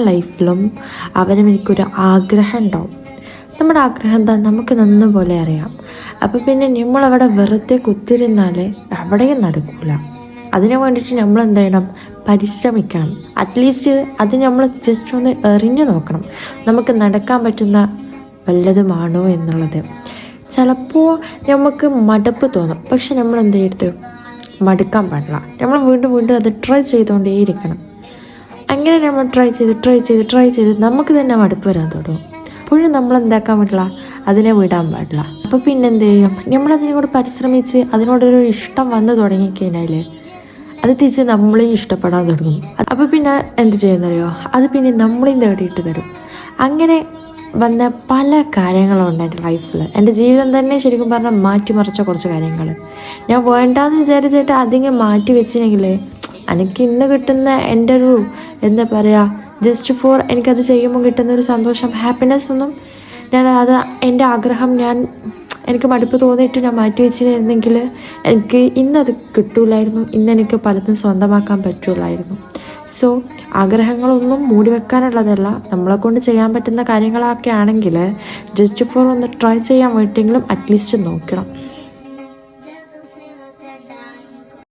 ലൈഫിലും അവരെനിക്കൊരു ആഗ്രഹം ഉണ്ടാവും. നമ്മുടെ ആഗ്രഹം എന്താ നമുക്ക് നന്നപോലെ അറിയാം. അപ്പോൾ പിന്നെ നമ്മളവിടെ വെറുതെ കുത്തിരുന്നാൽ എവിടെയും നടക്കില്ല. അതിനു വേണ്ടിയിട്ട് നമ്മൾ എന്ത് ചെയ്യണം? പരിശ്രമിക്കണം. അറ്റ്ലീസ്റ്റ് അത് നമ്മൾ ജസ്റ്റ് ഒന്ന് എറിഞ്ഞു നോക്കണം, നമുക്ക് നടക്കാൻ പറ്റുന്ന വല്ലതുമാണോ എന്നുള്ളത്. ചിലപ്പോൾ നമുക്ക് മടുപ്പ് തോന്നും, പക്ഷെ നമ്മൾ എന്ത് ചെയ്യരുത്? മടുക്കാൻ പാടില്ല. നമ്മൾ വീണ്ടും വീണ്ടും അത് ട്രൈ ചെയ്തുകൊണ്ടേയിരിക്കണം. അങ്ങനെ നമ്മൾ ട്രൈ ചെയ്ത് നമുക്ക് തന്നെ മടുപ്പ് വരാൻ തുടങ്ങും. അപ്പോഴും നമ്മൾ എന്താക്കാൻ പാടില്ല? അതിനെ വിടാൻ പാടില്ല. അപ്പോൾ പിന്നെ എന്ത് ചെയ്യും? നമ്മളതിനോട് പരിശ്രമിച്ച് അതിനോടൊരു ഇഷ്ടം വന്നു തുടങ്ങിക്കഴിഞ്ഞാൽ അത് തിരിച്ച് നമ്മളെയും ഇഷ്ടപ്പെടാൻ തുടങ്ങും. അപ്പോൾ പിന്നെ എന്ത് ചെയ്യുന്നറിയോ? അത് പിന്നെ നമ്മളെയും തേടിയിട്ട് തരും. അങ്ങനെ വന്ന പല കാര്യങ്ങളും ഉണ്ട് എൻ്റെ ലൈഫിൽ. എൻ്റെ ജീവിതം തന്നെ ശരിക്കും പറഞ്ഞാൽ മാറ്റിമറിച്ച കുറച്ച് കാര്യങ്ങൾ ഞാൻ വേണ്ടാന്ന് വിചാരിച്ചിട്ട് അതിങ്ങനെ മാറ്റി വെച്ചിട്ടുണ്ടെങ്കിൽ എനിക്ക് ഇന്ന് കിട്ടുന്ന എൻ്റെ ഒരു എന്താ പറയുക, ജസ്റ്റ് ഫോർ എനിക്കത് ചെയ്യുമ്പോൾ കിട്ടുന്നൊരു സന്തോഷം, ഹാപ്പിനെസ് ഒന്നും അത് എൻ്റെ ആഗ്രഹം എനിക്ക് മടുപ്പ് തോന്നിയിട്ട് ഞാൻ മാറ്റി വെച്ചിരുന്നെങ്കിൽ എനിക്ക് ഇന്നത് കിട്ടൂലായിരുന്നു, ഇന്നെനിക്ക് പലതും സ്വന്തമാക്കാൻ പറ്റൂലായിരുന്നു. സോ ആഗ്രഹങ്ങളൊന്നും മൂടി വെക്കാനുള്ളതല്ല, നമ്മളെ കൊണ്ട് ചെയ്യാൻ പറ്റുന്ന കാര്യങ്ങളൊക്കെ ആണെങ്കിൽ ജസ്റ്റ് ഫോർ ഒന്ന് ട്രൈ ചെയ്യാൻ വേണ്ടിയെങ്കിലും അറ്റ്ലീസ്റ്റ് നോക്കണം.